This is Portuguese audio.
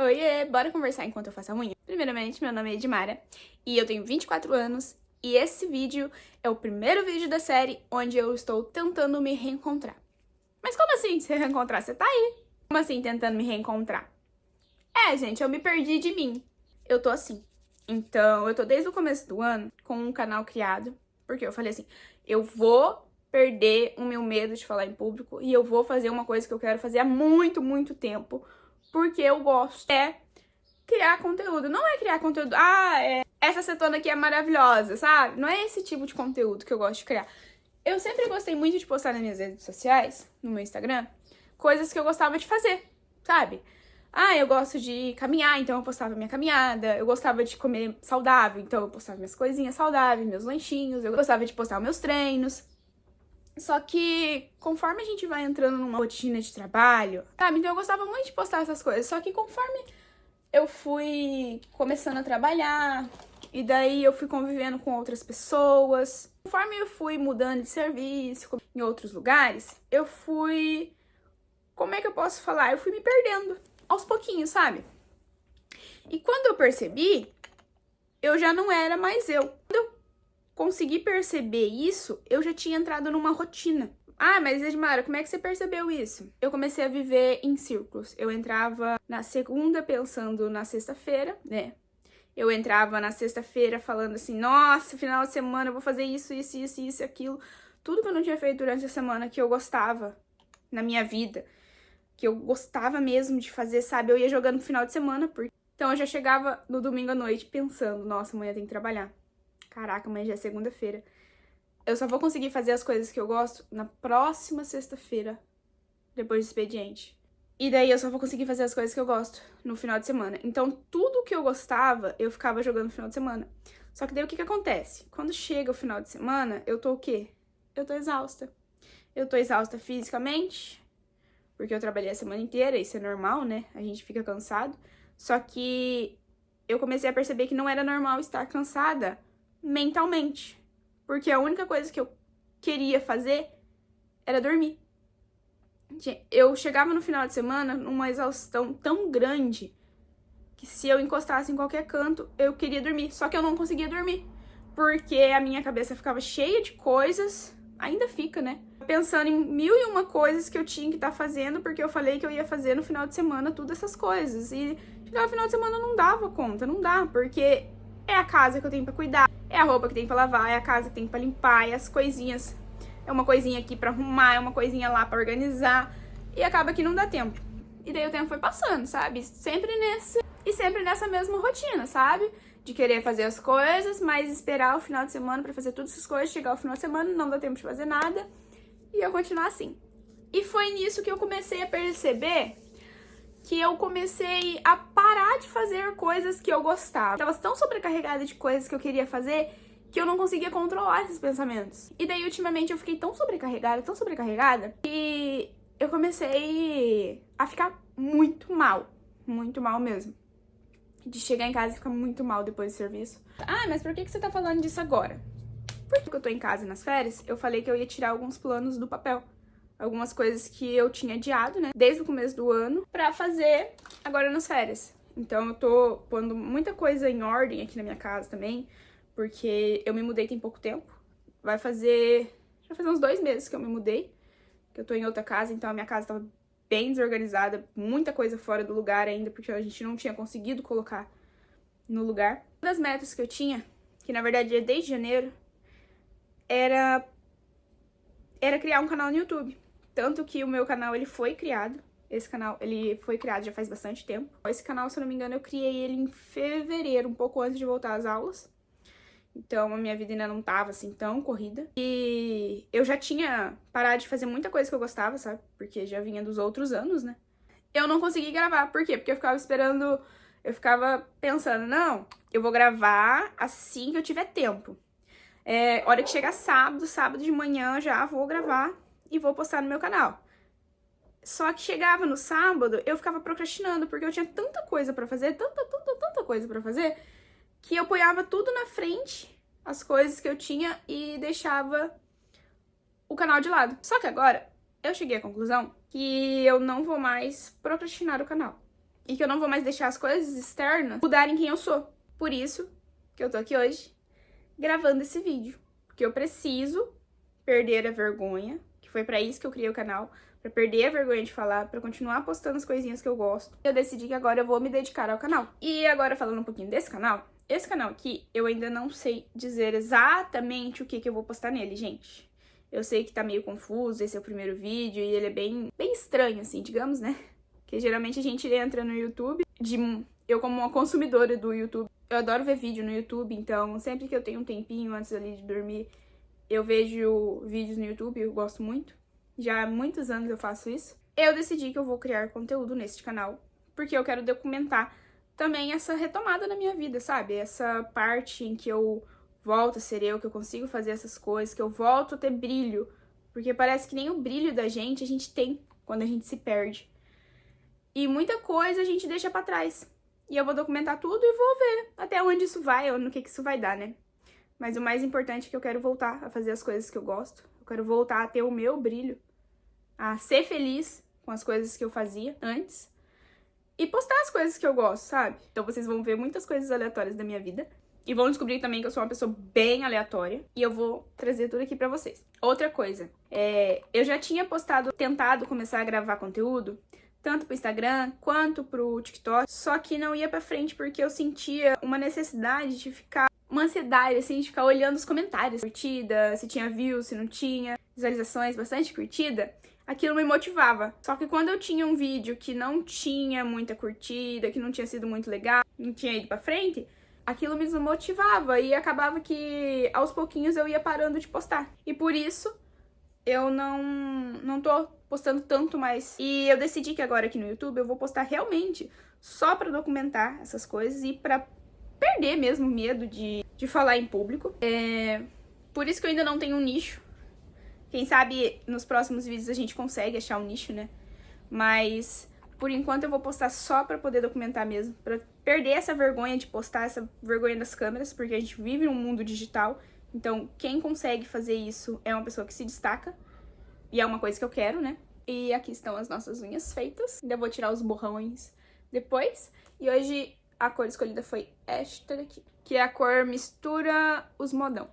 Oiê, bora conversar enquanto eu faço a unha? Primeiramente, meu nome é Edmara e eu tenho 24 anos e esse vídeo é o primeiro vídeo da série onde eu estou tentando me reencontrar. Mas como assim se reencontrar? Você tá aí. Como assim tentando me reencontrar? Gente, eu me perdi de mim. Eu tô assim. Então, eu tô desde o começo do ano com um canal criado, porque eu falei assim, eu vou perder o meu medo de falar em público e eu vou fazer uma coisa que eu quero fazer há muito, muito tempo, porque eu gosto. É criar conteúdo. Não é criar conteúdo, essa acetona aqui é maravilhosa, sabe? Não é esse tipo de conteúdo que eu gosto de criar. Eu sempre gostei muito de postar nas minhas redes sociais, no meu Instagram, coisas que eu gostava de fazer, sabe? Eu gosto de caminhar, então eu postava minha caminhada. Eu gostava de comer saudável, então eu postava minhas coisinhas saudáveis, meus lanchinhos. Eu gostava de postar meus treinos. Só que conforme a gente vai entrando numa rotina de trabalho, sabe? Então eu gostava muito de postar essas coisas. Só que conforme eu fui começando a trabalhar, e daí eu fui convivendo com outras pessoas, conforme eu fui mudando de serviço em outros lugares, eu fui... Como é que eu posso falar? Eu fui me perdendo aos pouquinhos, sabe? E quando eu percebi, eu já não era mais eu. Quando eu consegui perceber isso, eu já tinha entrado numa rotina. Mas Edmara, como é que você percebeu isso? Eu comecei a viver em círculos. Eu entrava na segunda pensando na sexta-feira, né? Eu entrava na sexta-feira falando assim, nossa, final de semana eu vou fazer isso, isso, isso, isso, aquilo. Tudo que eu não tinha feito durante a semana que eu gostava na minha vida, que eu gostava mesmo de fazer, sabe? Eu ia jogando no final de semana, então eu já chegava no domingo à noite pensando, nossa, amanhã tem que trabalhar. Caraca, amanhã já é segunda-feira. Eu só vou conseguir fazer as coisas que eu gosto na próxima sexta-feira, depois do expediente. E daí eu só vou conseguir fazer as coisas que eu gosto no final de semana. Então tudo que eu gostava, eu ficava jogando no final de semana. Só que daí o que acontece? Quando chega o final de semana, eu tô o quê? Eu tô exausta. Eu tô exausta fisicamente, porque eu trabalhei a semana inteira, isso é normal, né? A gente fica cansado. Só que eu comecei a perceber que não era normal estar cansada mentalmente. Porque a única coisa que eu queria fazer era dormir. Eu chegava no final de semana numa exaustão tão grande que se eu encostasse em qualquer canto, eu queria dormir. Só que eu não conseguia dormir, porque a minha cabeça ficava cheia de coisas, ainda fica, né? Pensando em 1001 coisas que eu tinha que estar fazendo, porque eu falei que eu ia fazer no final de semana todas essas coisas. E chegava no final de semana eu não dava conta, não dá, porque é a casa que eu tenho pra cuidar, é a roupa que tem pra lavar, é a casa que tem pra limpar, é as coisinhas. É uma coisinha aqui pra arrumar, é uma coisinha lá pra organizar. E acaba que não dá tempo. E daí o tempo foi passando, sabe? Sempre nessa mesma rotina, sabe? De querer fazer as coisas, mas esperar o final de semana pra fazer todas essas coisas. Chegar o final de semana, não dá tempo de fazer nada. E eu continuar assim. E foi nisso que eu comecei a perceber que eu comecei a parar de fazer coisas que eu gostava. Eu tava tão sobrecarregada de coisas que eu queria fazer que eu não conseguia controlar esses pensamentos. E daí, ultimamente, eu fiquei tão sobrecarregada, que eu comecei a ficar muito mal mesmo. De chegar em casa e ficar muito mal depois do serviço. Mas por que você tá falando disso agora? Porque eu tô em casa nas férias, eu falei que eu ia tirar alguns planos do papel. Algumas coisas que eu tinha adiado, né, desde o começo do ano, pra fazer agora nas férias. Então eu tô pondo muita coisa em ordem aqui na minha casa também, porque eu me mudei tem pouco tempo. Já vai fazer uns 2 meses que eu me mudei, que eu tô em outra casa, então a minha casa tava bem desorganizada, muita coisa fora do lugar ainda, porque a gente não tinha conseguido colocar no lugar. Uma das metas que eu tinha, que na verdade é desde janeiro, era criar um canal no YouTube. Tanto que o meu canal, ele foi criado. Esse canal, ele foi criado já faz bastante tempo. Esse canal, se eu não me engano, eu criei ele em fevereiro, um pouco antes de voltar às aulas. Então, a minha vida ainda não tava, assim, tão corrida. E eu já tinha parado de fazer muita coisa que eu gostava, sabe? Porque já vinha dos outros anos, né? Eu não consegui gravar. Por quê? Porque eu ficava esperando... Eu ficava pensando, não, eu vou gravar assim que eu tiver tempo. Hora que chegar sábado de manhã, já vou gravar e vou postar no meu canal. Só que chegava no sábado, eu ficava procrastinando, porque eu tinha tanta coisa pra fazer, tanta coisa pra fazer, que eu apoiava tudo na frente, as coisas que eu tinha, e deixava o canal de lado. Só que agora, eu cheguei à conclusão que eu não vou mais procrastinar o canal. e que eu não vou mais deixar as coisas externas mudarem quem eu sou. Por isso que eu tô aqui hoje gravando esse vídeo, porque eu preciso perder a vergonha, que foi pra isso que eu criei o canal, pra perder a vergonha de falar, pra continuar postando as coisinhas que eu gosto. Eu decidi que agora eu vou me dedicar ao canal. E agora falando um pouquinho desse canal, esse canal aqui, eu ainda não sei dizer exatamente o que eu vou postar nele, gente. Eu sei que tá meio confuso, esse é o primeiro vídeo e ele é bem estranho, assim, digamos, né? Porque geralmente a gente entra no YouTube, eu como uma consumidora do YouTube, eu adoro ver vídeo no YouTube, então sempre que eu tenho um tempinho antes ali de dormir, eu vejo vídeos no YouTube, eu gosto muito. Já há muitos anos eu faço isso. Eu decidi que eu vou criar conteúdo neste canal, porque eu quero documentar também essa retomada na minha vida, sabe? Essa parte em que eu volto a ser eu, que eu consigo fazer essas coisas, que eu volto a ter brilho. Porque parece que nem o brilho da gente a gente tem quando a gente se perde. E muita coisa a gente deixa pra trás. E eu vou documentar tudo e vou ver até onde isso vai, ou no que isso vai dar, né? Mas o mais importante é que eu quero voltar a fazer as coisas que eu gosto. Eu quero voltar a ter o meu brilho, a ser feliz com as coisas que eu fazia antes. E postar as coisas que eu gosto, sabe? Então vocês vão ver muitas coisas aleatórias da minha vida. E vão descobrir também que eu sou uma pessoa bem aleatória. E eu vou trazer tudo aqui pra vocês. Outra coisa, eu já tinha tentado começar a gravar conteúdo, tanto pro Instagram quanto pro TikTok. Só que não ia pra frente porque eu sentia uma necessidade de ficar, uma ansiedade, assim, de ficar olhando os comentários. Curtida, se tinha views, se não tinha, visualizações, bastante curtida. Aquilo me motivava. Só que quando eu tinha um vídeo que não tinha muita curtida, que não tinha sido muito legal, não tinha ido pra frente, aquilo me desmotivava e acabava que aos pouquinhos eu ia parando de postar. E por isso eu não tô postando tanto mais. E eu decidi que agora aqui no YouTube eu vou postar realmente só pra documentar essas coisas e pra perder mesmo o medo de falar em público. Por isso que eu ainda não tenho um nicho. Quem sabe nos próximos vídeos a gente consegue achar um nicho, né? Mas por enquanto eu vou postar só pra poder documentar mesmo, pra perder essa vergonha de postar, essa vergonha das câmeras, porque a gente vive num mundo digital. Então quem consegue fazer isso é uma pessoa que se destaca. E é uma coisa que eu quero, né? E aqui estão as nossas unhas feitas. Ainda vou tirar os borrões depois. E hoje a cor escolhida foi esta daqui, que é a cor Mistura os Modão.